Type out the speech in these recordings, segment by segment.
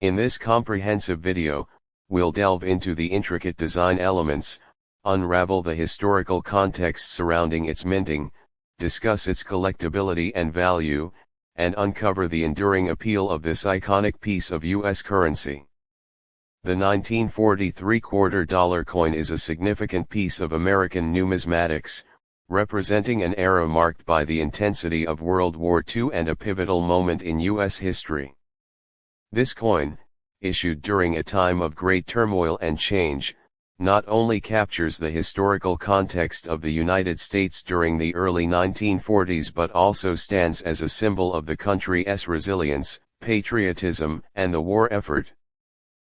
In this comprehensive video, we'll delve into the intricate design elements, unravel the historical context surrounding its minting, discuss its collectability and value, and uncover the enduring appeal of this iconic piece of U.S. currency. The 1943 $quarter coin is a significant piece of American numismatics, representing an era marked by the intensity of World War II and a pivotal moment in U.S. history. This coin, issued during a time of great turmoil and change, not only captures the historical context of the United States during the early 1940s but also stands as a symbol of the country's resilience, patriotism, and the war effort.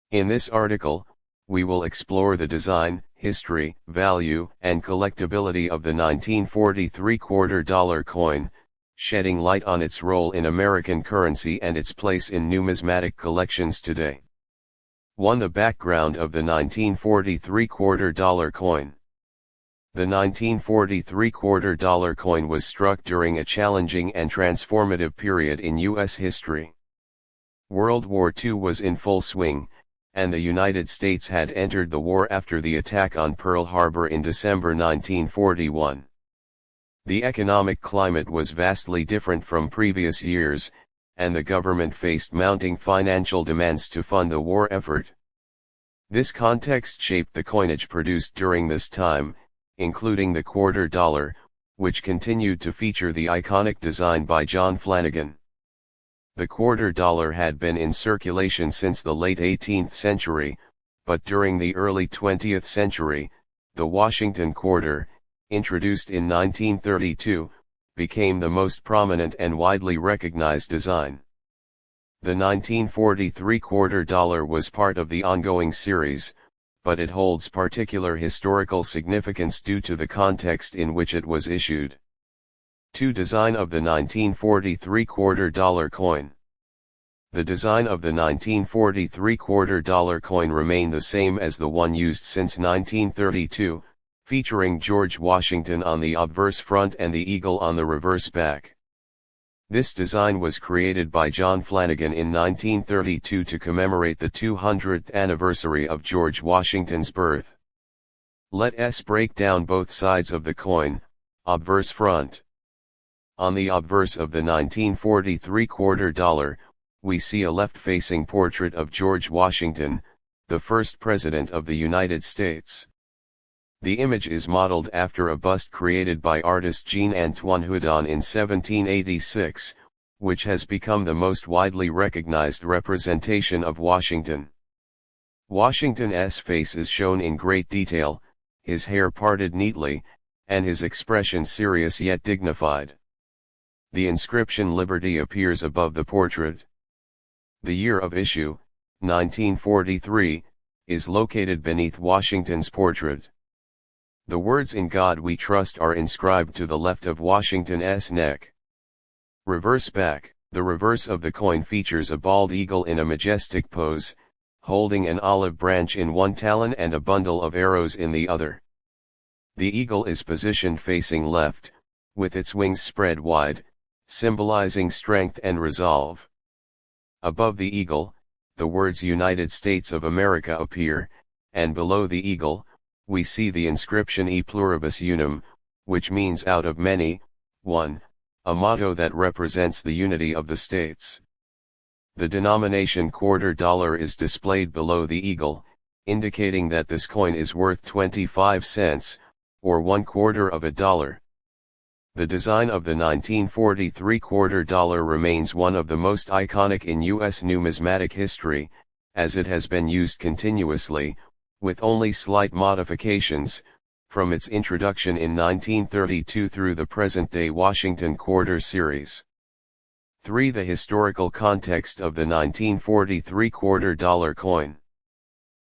In this article, we will explore the design, history, value, and collectability of the 1943 $quarter coin, shedding light on its role in American currency and its place in numismatic collections today. 1. The background of the 1943 $quarter coin. The 1943 $quarter coin was struck during a challenging and transformative period in U.S. history. World War II was in full swing, and the United States had entered the war after the attack on Pearl Harbor in December 1941. The economic climate was vastly different from previous years, and the government faced mounting financial demands to fund the war effort. This context shaped the coinage produced during this time, including the $quarter, which continued to feature the iconic design by John Flanagan. The $quarter had been in circulation since the late 18th century, but during the early 20th century, the Washington quarter, introduced in 1932, became the most prominent and widely recognized design. The 1943 $quarter was part of the ongoing series, but it holds particular historical significance due to the context in which it was issued. 2. Design of the 1943 $quarter coin. The design of the 1943 $quarter coin remained the same as the one used since 1932, featuring George Washington on the obverse front and the eagle on the reverse back. This design was created by John Flanagan in 1932 to commemorate the 200th anniversary of George Washington's birth. Let us break down both sides of the coin. Obverse front. On the obverse of the 1943 $quarter, we see a left-facing portrait of George Washington, the first President of the United States. The image is modeled after a bust created by artist Jean-Antoine Houdon in 1786, which has become the most widely recognized representation of Washington. Washington's face is shown in great detail, his hair parted neatly, and his expression serious yet dignified. The inscription Liberty appears above the portrait. The year of issue, 1943, is located beneath Washington's portrait. The words "In God We Trust" are inscribed to the left of Washington's neck. Reverse back. The reverse of the coin features a bald eagle in a majestic pose, holding an olive branch in one talon and a bundle of arrows in the other. The eagle is positioned facing left, with its wings spread wide, symbolizing strength and resolve. Above the eagle, the words United States of America appear, and below the eagle, we see the inscription E pluribus unum, which means out of many, one, a motto that represents the unity of the states. The denomination $quarter is displayed below the eagle, indicating that this coin is worth 25 cents, or $1/4. The design of the 1943 $quarter remains one of the most iconic in U.S. numismatic history, as it has been used continuously, with only slight modifications, from its introduction in 1932 through the present-day Washington quarter series. 3. The historical context of the 1943 $quarter coin.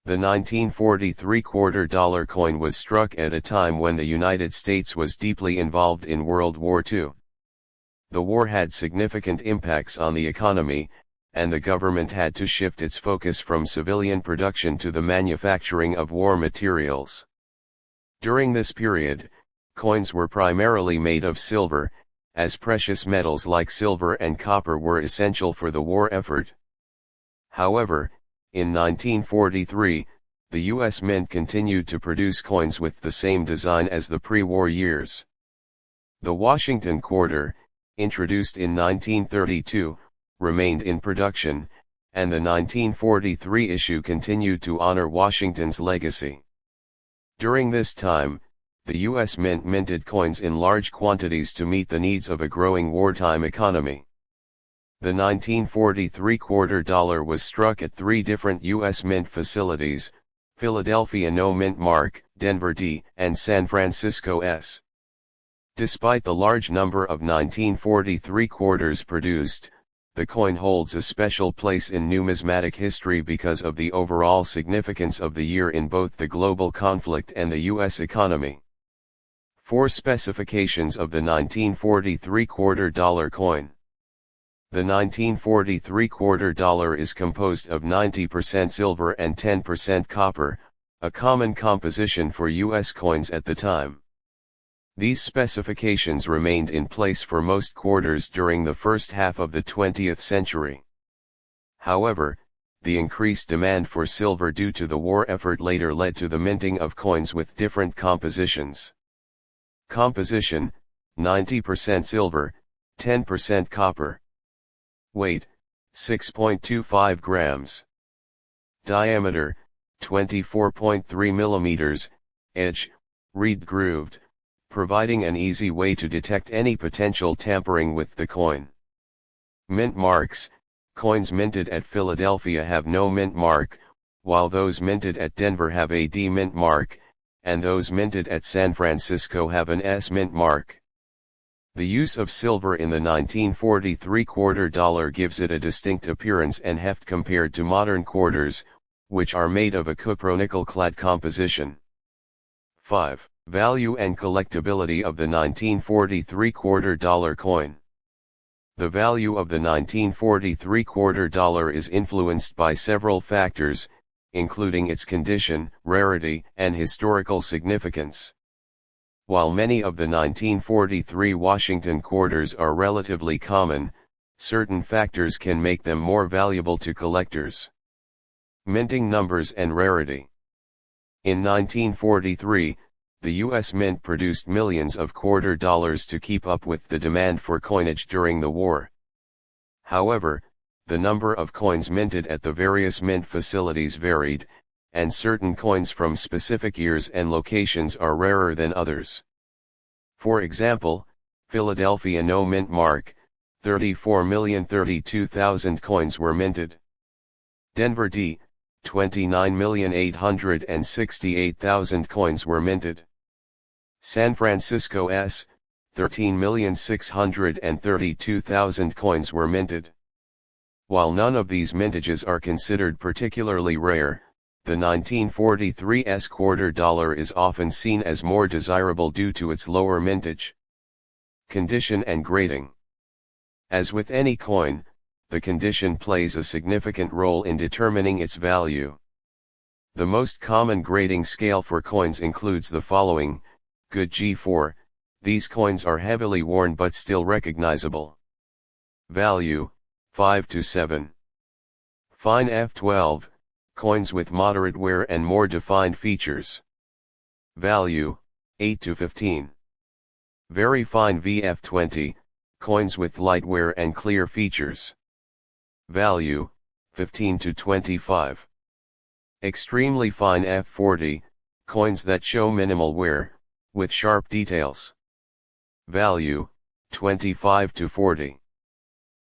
The 1943 $quarter coin was struck at a time when the United States was deeply involved in World War II. The war had significant impacts on the economy, and the government had to shift its focus from civilian production to the manufacturing of war materials. During this period, coins were primarily made of silver, as precious metals like silver and copper were essential for the war effort. However, in 1943, the U.S. Mint continued to produce coins with the same design as the pre-war years. The Washington quarter, introduced in 1932, remained in production, and the 1943 issue continued to honor Washington's legacy. During this time, the U.S. Mint minted coins in large quantities to meet the needs of a growing wartime economy. The 1943 quarter dollar was struck at 3 different U.S. Mint facilities: Philadelphia No Mint Mark, Denver D, and San Francisco S. Despite the large number of 1943 quarters produced, the coin holds a special place in numismatic history because of the overall significance of the year in both the global conflict and the U.S. economy. 4 specifications of the 1943 quarter dollar coin. The 1943 quarter dollar is composed of 90% silver and 10% copper, a common composition for U.S. coins at the time. These specifications remained in place for most quarters during the first half of the 20th century. However, the increased demand for silver due to the war effort later led to the minting of coins with different compositions. Composition: 90% silver, 10% copper. Weight: 6.25 grams. Diameter: 24.3 millimeters. Edge: reed grooved, providing an easy way to detect any potential tampering with the coin. Mint marks: coins minted at Philadelphia have no mint mark, while those minted at Denver have a D mint mark, and those minted at San Francisco have an S mint mark. The use of silver in the 1943 quarter dollar gives it a distinct appearance and heft compared to modern quarters, which are made of a cupronickel-clad composition. 5. Value and collectability of the 1943 quarter dollar coin. The value of the 1943 quarter dollar is influenced by several factors, including its condition, rarity, and historical significance. While many of the 1943 Washington quarters are relatively common, certain factors can make them more valuable to collectors. Minting numbers and rarity. In 1943, the U.S. Mint produced millions of quarter dollars to keep up with the demand for coinage during the war. However, the number of coins minted at the various mint facilities varied, and certain coins from specific years and locations are rarer than others. For example, Philadelphia No Mint Mark, 34,032,000 coins were minted. Denver D, 29,868,000 coins were minted. San Francisco S, 13,632,000 coins were minted. While none of these mintages are considered particularly rare, the 1943 S quarter dollar is often seen as more desirable due to its lower mintage. Condition and grading. As with any coin, the condition plays a significant role in determining its value. The most common grading scale for coins includes the following: good G4, these coins are heavily worn but still recognizable. Value, 5 to 7. Fine F12, coins with moderate wear and more defined features. Value, 8 to 15. Very fine VF20, coins with light wear and clear features. Value, 15 to 25. Extremely fine F40, coins that show minimal wear, with sharp details. Value, 25 to 40.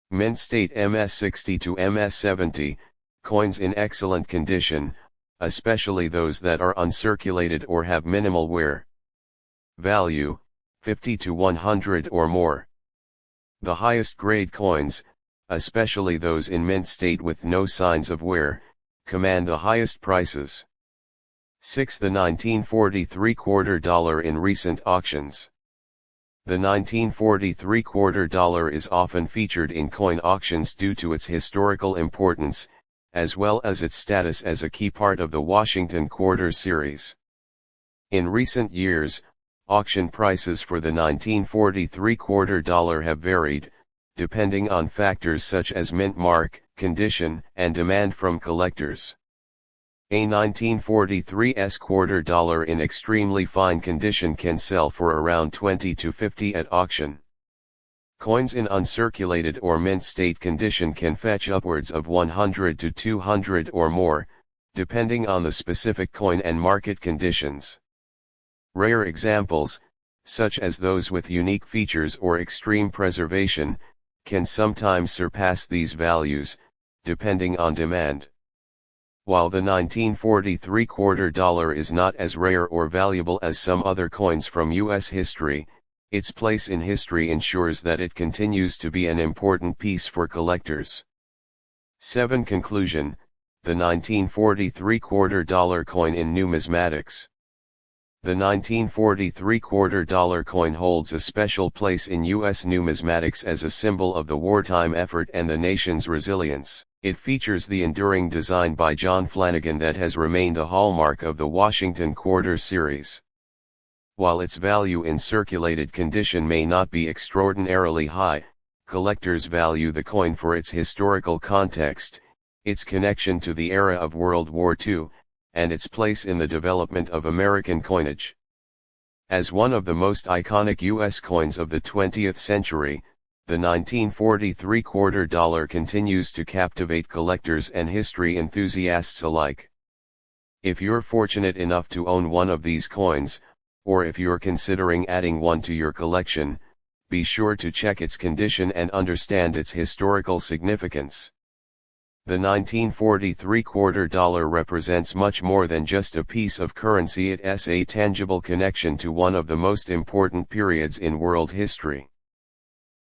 Mint state MS60 to MS70, coins in excellent condition, especially those that are uncirculated or have minimal wear. Value, 50 to 100 or more. The highest grade coins, especially those in mint state with no signs of wear, command the highest prices. 6. The 1943 quarter dollar in recent auctions. The 1943 quarter dollar is often featured in coin auctions due to its historical importance, as well as its status as a key part of the Washington Quarter series. In recent years, auction prices for the 1943 quarter dollar have varied, depending on factors such as mint mark, condition, and demand from collectors. A 1943's quarter dollar in extremely fine condition can sell for around $20 to $50 at auction. Coins in uncirculated or mint state condition can fetch upwards of $100 to $200 or more, depending on the specific coin and market conditions. Rare examples, such as those with unique features or extreme preservation, can sometimes surpass these values, depending on demand. While the 1943 quarter dollar is not as rare or valuable as some other coins from U.S. history, its place in history ensures that it continues to be an important piece for collectors. 7. Conclusion: the 1943 quarter dollar coin in numismatics. The 1943 quarter dollar coin holds a special place in U.S. numismatics as a symbol of the wartime effort and the nation's resilience. It features the enduring design by John Flanagan that has remained a hallmark of the Washington Quarter series. While its value in circulated condition may not be extraordinarily high, collectors value the coin for its historical context, its connection to the era of World War II, and its place in the development of American coinage. As one of the most iconic U.S. coins of the 20th century, the 1943 quarter dollar continues to captivate collectors and history enthusiasts alike. If you're fortunate enough to own one of these coins, or if you're considering adding one to your collection, be sure to check its condition and understand its historical significance. The 1943 quarter dollar represents much more than just a piece of currency. It has a tangible connection to one of the most important periods in world history.